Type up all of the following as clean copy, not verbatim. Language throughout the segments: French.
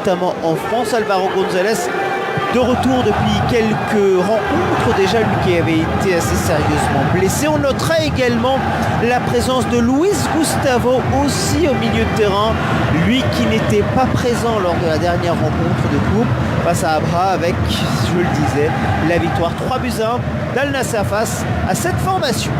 notamment en France. Álvaro González de retour depuis quelques rencontres déjà, lui qui avait été assez sérieusement blessé. On notera également la présence de Luis Gustavo aussi au milieu de terrain, lui qui n'était pas présent lors de la dernière rencontre de coupe face à Abha, avec, je le disais, la victoire 3-1 d'Al Nassr face à cette formation.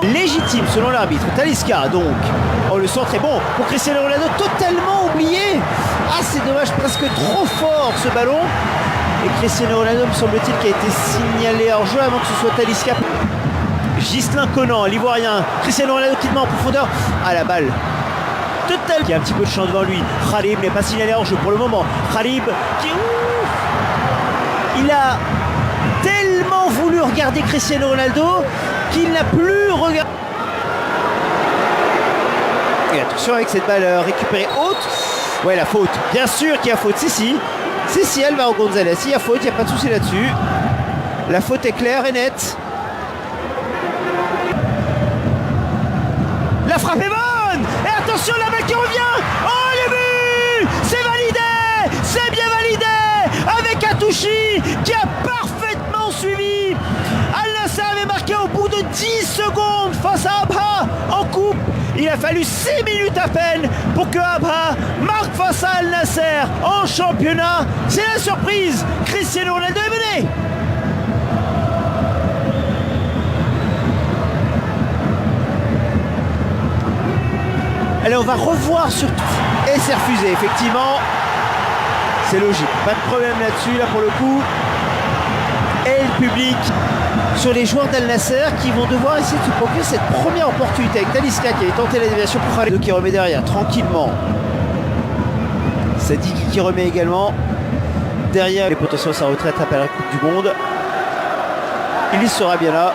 Légitime selon l'arbitre. Talisca donc. Oh, le centre est bon pour Cristiano Ronaldo, totalement oublié. Ah, c'est dommage, presque trop fort ce ballon. Et Cristiano Ronaldo, me semble-t-il, qui a été signalé hors jeu avant que ce soit Talisca. Ghislain Conan, l'ivoirien. Cristiano Ronaldo qui le met en profondeur. Ah, la balle. Total. Qui a un petit peu de champ devant lui. Khalib n'est pas signalé hors jeu pour le moment. Khalib qui. Il a tellement voulu regarder Cristiano Ronaldo qu'il n'a plus regardé. Et attention avec cette balle récupérée haute. Ouais, la faute. Bien sûr qu'il y a faute. Si, Álvaro González. Il y a faute, il n'y a pas de souci là-dessus. La faute est claire et nette. La frappe est bonne. Et attention, la balle qui revient. Oh, le but. C'est validé. C'est bien validé. Avec Atouchi qui a parfaitement suivi. Al Nassr avait marqué au bout de 10 secondes face à Abha en coupe. Il a fallu 6 minutes à peine pour que Abha marque face à Al Nassr en championnat. C'est la surprise. Cristiano Ronaldo est mené. Allez, on va revoir surtout. Et c'est refusé, effectivement. C'est logique. Pas de problème là-dessus, là pour le coup. Et le public sur les joueurs d'Al Nassr qui vont devoir essayer de se procurer cette première opportunité avec Talisca qui avait tenté la déviation pour Khalid qui remet derrière tranquillement. Sadik qui remet également derrière les potentiels sa retraite après la Coupe du Monde. Il sera bien là,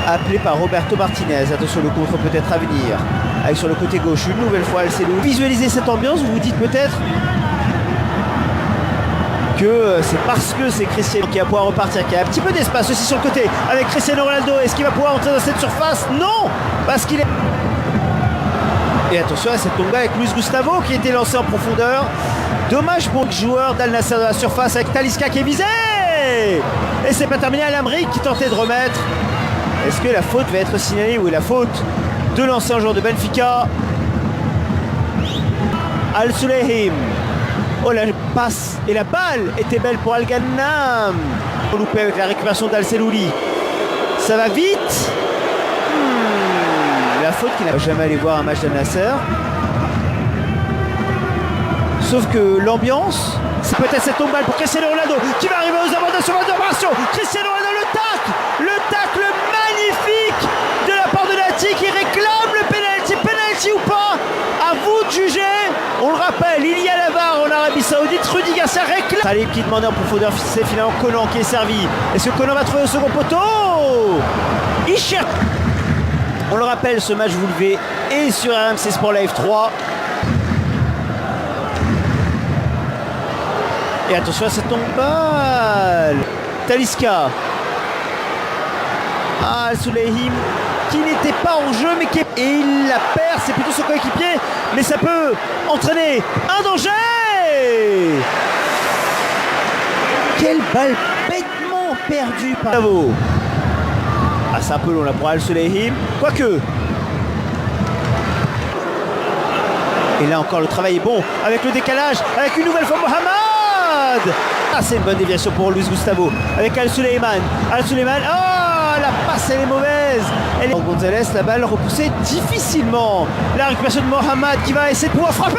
appelé par Roberto Martinez. Attention, le contre peut-être à venir avec sur le côté gauche une nouvelle fois Alcelo. Visualisez cette ambiance, vous vous dites peut-être que c'est parce que c'est Cristiano qui va pouvoir repartir, qui a un petit peu d'espace aussi sur le côté avec Cristiano Ronaldo. Est-ce qu'il va pouvoir entrer dans cette surface? Non, parce qu'il est... Et attention à cette tomba avec Luis Gustavo qui était lancé en profondeur. Dommage pour le joueur d'Al Nassr de la surface avec Talisca qui est visé. Et c'est pas terminé. Al-Amri qui tentait de remettre. Est-ce que la faute va être signalée? Oui, la faute de l'ancien joueur de Benfica. Al-Sulehim. Oh, la passe et la balle était belle pour Al-Gannam. Loupé avec la récupération d'Al-Selouli. Ça va vite. La faute qu'il n'a jamais allé voir un match d'Al Nassr. Sauf que l'ambiance, c'est peut-être cette tombe balle pour Cristiano Ronaldo qui va arriver aux avantages sur l'opération. Cristiano Ronaldo, le tacle magnifique de la part de Nati qui réclame le penalty ou pas. À vous de juger. On le rappelle, il y a la VAR en Arabie Saoudite. Rudy Garcia réclame. Khalib qui demandait en profondeur, c'est finalement Conan qui est servi. Est-ce que Conan va trouver au second poteau? Il cherche. On le rappelle, ce match vous levez et sur RMC Sport Live 3. Et attention à cette tombe balle. Talisca. Al-Sulehim qui n'était pas en jeu mais qui est... Et il la perd, c'est plutôt son coéquipier. Mais ça peut entraîner un danger. Quelle balle bêtement perdue par Bravo. Ah, c'est un peu long là pour Al-Sulehim. Quoique. Et là encore le travail est bon. Avec le décalage, avec une nouvelle fois Mohamed. Ah, c'est une bonne déviation pour Luis Gustavo. Avec Al-Suleyman. Al-Suleyman. Oh, la passe elle est mauvaise. Elle est... González, la balle repoussée difficilement. La récupération de Mohamed qui va essayer de pouvoir frapper.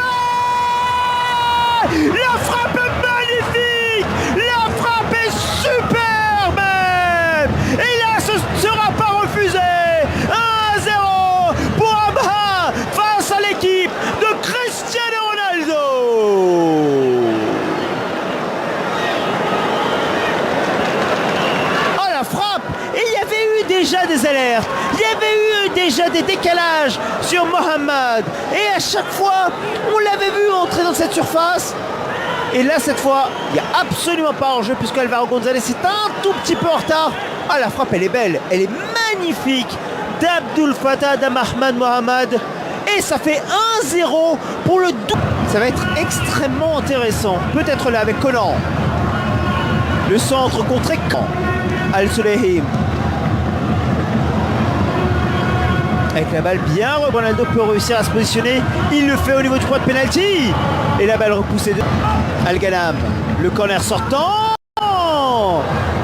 La frappe est magnifique. La frappe est super même. Et là, ce ne sera pas refusé. 1-0 pour Abha face à l'équipe de Cristiano Ronaldo. Oh, la frappe. Et il y avait eu déjà des alertes. Il y avait eu déjà des décalages sur Mohamed. Et à chaque fois, on l'avait vu entrer dans cette surface. Et là, cette fois, il n'y a absolument pas en jeu puisque Álvaro González est un tout petit peu en retard. Ah, la frappe, elle est belle. Elle est magnifique. magnifique d'Abdul Fattah d'Ahmad Mohamed. Et ça fait 1-0 pour le double. Ça va être extrêmement intéressant. Peut-être là avec Conan. Le centre contre Caen. Al-Sulehim. Avec la balle bien, Ronaldo peut réussir à se positionner. Il le fait au niveau du point de pénalty. Et la balle repoussée de Al-Ghanam. Le corner sortant.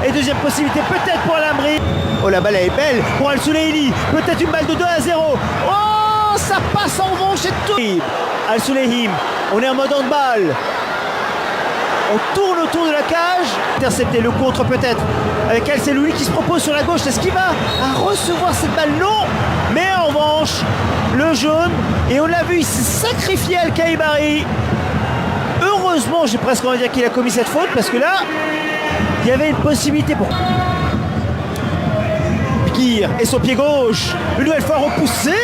Et deuxième possibilité peut-être pour Al-Amri. Oh, la balle elle est belle pour Al-Sulehili. Peut-être une balle de 2-0. Oh, ça passe en revanche et tout. Al-Sulehim, on est en mode handball. On tourne autour de la cage. Intercepter le contre peut-être. Avec El Selouli qui se propose sur la gauche. Est-ce qu'il va recevoir cette balle? Non. Mais en revanche, le jaune. Et on l'a vu, il s'est sacrifié Al-Khaibari. Heureusement, j'ai presque envie de dire qu'il a commis cette faute. Parce que là, il y avait une possibilité pour... Pikir et son pied gauche. Une nouvelle fois repoussé.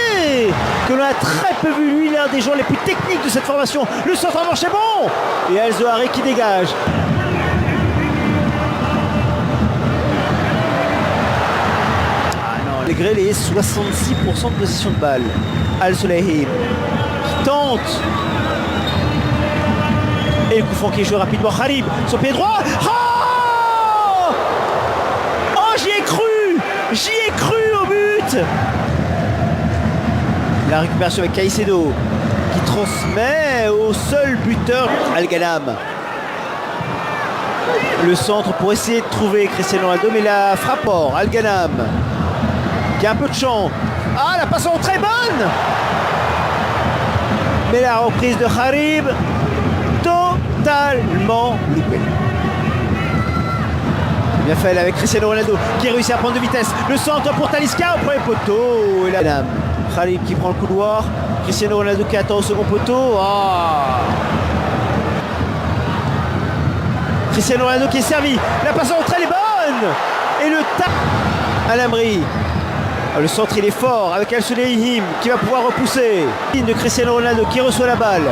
Que l'on a très peu vu. Lui, l'un des joueurs les plus techniques de cette formation. Le centre en manche est bon. Et El-Zohari qui dégage. Ah non, malgré les 66% de position de balle. Al-Sulehim qui tente. Et le coup franc qui est joué rapidement. Kharib, son pied droit. Oh, j'y ai cru. J'y ai cru au but. La récupération avec Caicedo qui transmet au seul buteur Al-Ghanam. Le centre pour essayer de trouver Cristiano Ronaldo, mais la frappe hors. Al-Ghanam qui a un peu de champ. Ah, la passe en très bonne. Mais la reprise de Kharib totalement loupée. Bien fait avec Cristiano Ronaldo qui réussit à prendre de vitesse. Le centre pour Talisca au premier poteau. Et là, Khalid qui prend le couloir. Cristiano Ronaldo qui attend au second poteau. Cristiano Ronaldo qui est servi. La passe en entrée elle est bonne. Et le tap. Al-Amri. Le centre il est fort avec Al-Sulehim qui va pouvoir repousser. De Cristiano Ronaldo qui reçoit la balle.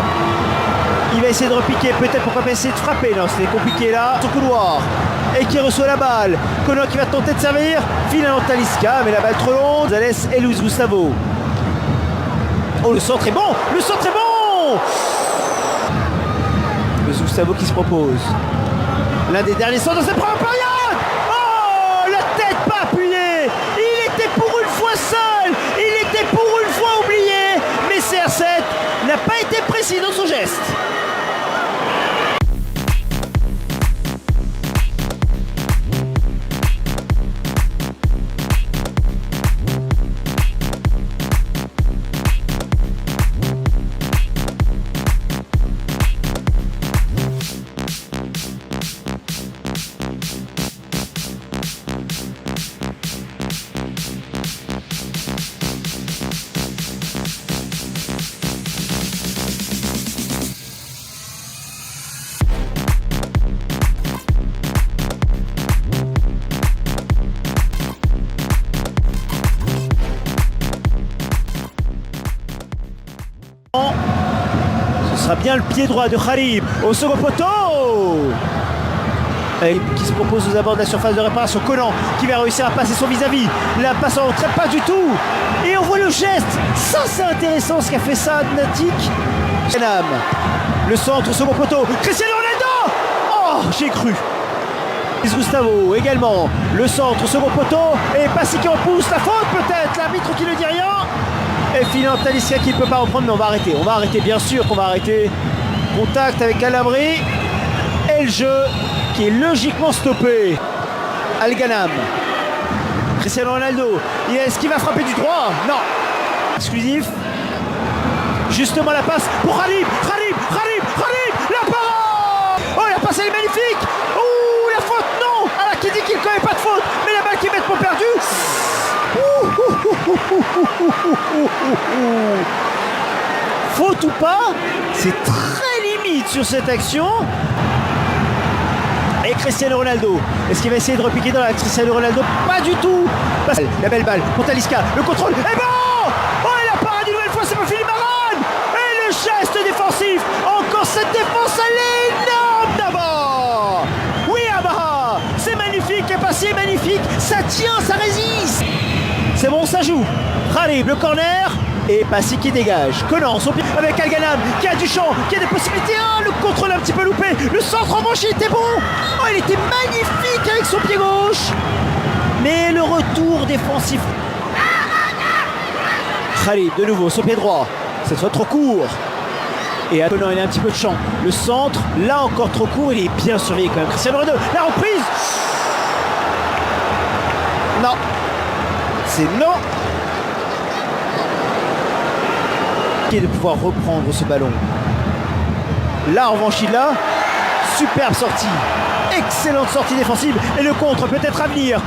Il va essayer de repiquer, peut-être pourquoi pas essayer de frapper. Non, c'était compliqué là. Son couloir. Et qui reçoit la balle. Conan qui va tenter de servir. Finalement Talisca, mais la balle trop longue. Gonzalez et Luis Gustavo. Oh, le centre est bon. Le centre est bon. Luis Gustavo qui se propose. L'un des derniers centres de cette première période. Oh, la tête pas appuyée. Il était pour une fois seul. Il était pour une fois oublié. Mais CR7 n'a pas été précis dans son geste. Ce sera bien le pied droit de Kharib au second poteau. Qui se propose aux abords de la surface de réparation. Conan qui va réussir à passer son vis-à-vis. La passe en retrait pas du tout. Et on voit le geste. Ça c'est intéressant ce qu'a fait ça Natik. Le centre au second poteau. Cristiano Ronaldo. Oh, j'ai cru. Gustavo également. Le centre au second poteau. Et Passi qui repousse. La faute peut-être. L'arbitre qui ne dit rien. Et finalement Talisca qui ne peut pas reprendre, mais on va arrêter. On va arrêter, bien sûr qu'on va arrêter. Contact avec Al-Amri. Et le jeu qui est logiquement stoppé. Al-Ghanam. Cristiano Ronaldo. Est-ce qu'il va frapper du droit? Non. Exclusif. Justement la passe pour Kharib. La parole. Oh, la passe elle est magnifique. Oh, la faute, non. Alors qui dit qu'il ne connaît pas de faute. Mais la balle qui est bêtement perdue. Faute ou pas, c'est très limite sur cette action. Et Cristiano Ronaldo, est-ce qu'il va essayer de repiquer dans la Cristiano Ronaldo? Pas du tout. La belle balle pour Talisca, le contrôle est bon. Oh, et la parade une nouvelle fois, c'est pas Philippe Varane. Et le geste défensif, encore cette défense, elle est énorme d'abord. Oui, Abaha, c'est magnifique, et pas si magnifique, ça tient, ça résiste. C'est bon, ça joue. Khalib, le corner. Et Passy qui dégage. Conan, son pied avec Alganam qui a du champ, qui a des possibilités. Ah, le contrôle un petit peu loupé. Le centre en revanche, il était bon. Oh, il était magnifique avec son pied gauche. Mais le retour défensif. Khalib, de nouveau, son pied droit. Cette fois trop court. Et Conan, il a un petit peu de champ. Le centre, là encore trop court. Il est bien surveillé quand même. Cristiano Ronaldo, la reprise. Non. C'est non. De pouvoir reprendre ce ballon. Là en revanche il a superbe sortie, excellente sortie défensive et le contre peut-être à venir.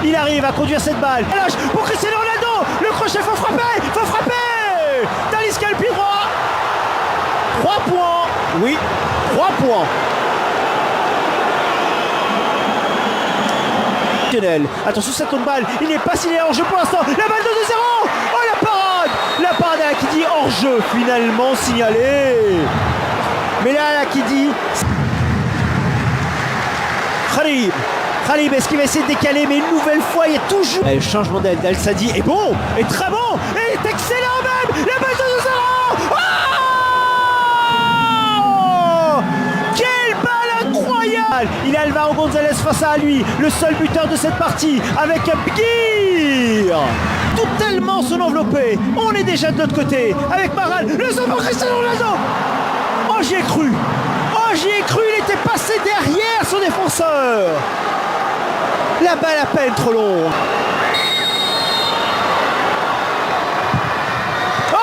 Il arrive à conduire cette balle. Lâche pour Cristiano Ronaldo, le crochet, faut frapper. Talisca le pied droit. 3 points. Oui, 3 points. Attention cette autre balle, il n'est pas s'il est hors jeu pour l'instant. La balle de 2-0. Oh la parade qui dit hors jeu finalement signalé. Mais là qui dit Khalib, est-ce qu'il va essayer de décaler? Mais une nouvelle fois il y a toujours le changement d'aile d'Al-Sadi est bon, est très bon, et est excellent même. La balle de 2-0. Oh, quelle balle incroyable. Il a Alvaro González face à lui, le seul buteur de cette partie avec Bigir. Tout tellement son enveloppé. On est déjà de l'autre côté avec Maral, le centre pour Cristiano Ronaldo. Oh j'y ai cru, il était passé derrière son défenseur. La balle à peine trop longue. Oh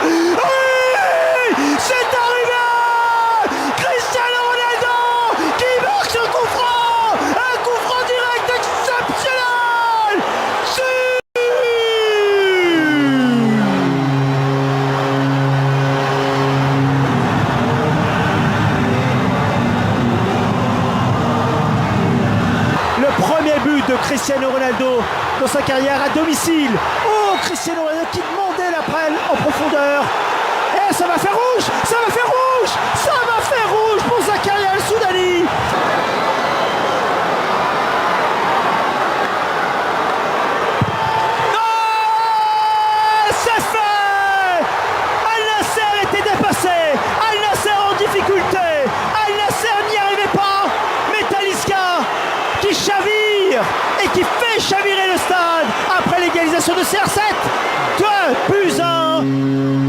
oui, c'est arrivé. Cristiano Ronaldo qui marque un coup franc direct exceptionnel. De Cristiano Ronaldo dans sa carrière à domicile. Oh, Cristiano Ronaldo qui demandait la prenne en profondeur. Et ça va faire rouge pour Zakaria Al-Soudani. Oh, c'est fait. Al-Nassr était dépassé, Al-Nassr en difficulté, Al-Nassr n'y arrivait pas, mais Talisca qui chavire et qui fait chavirer le stade après l'égalisation de CR7. 2-1.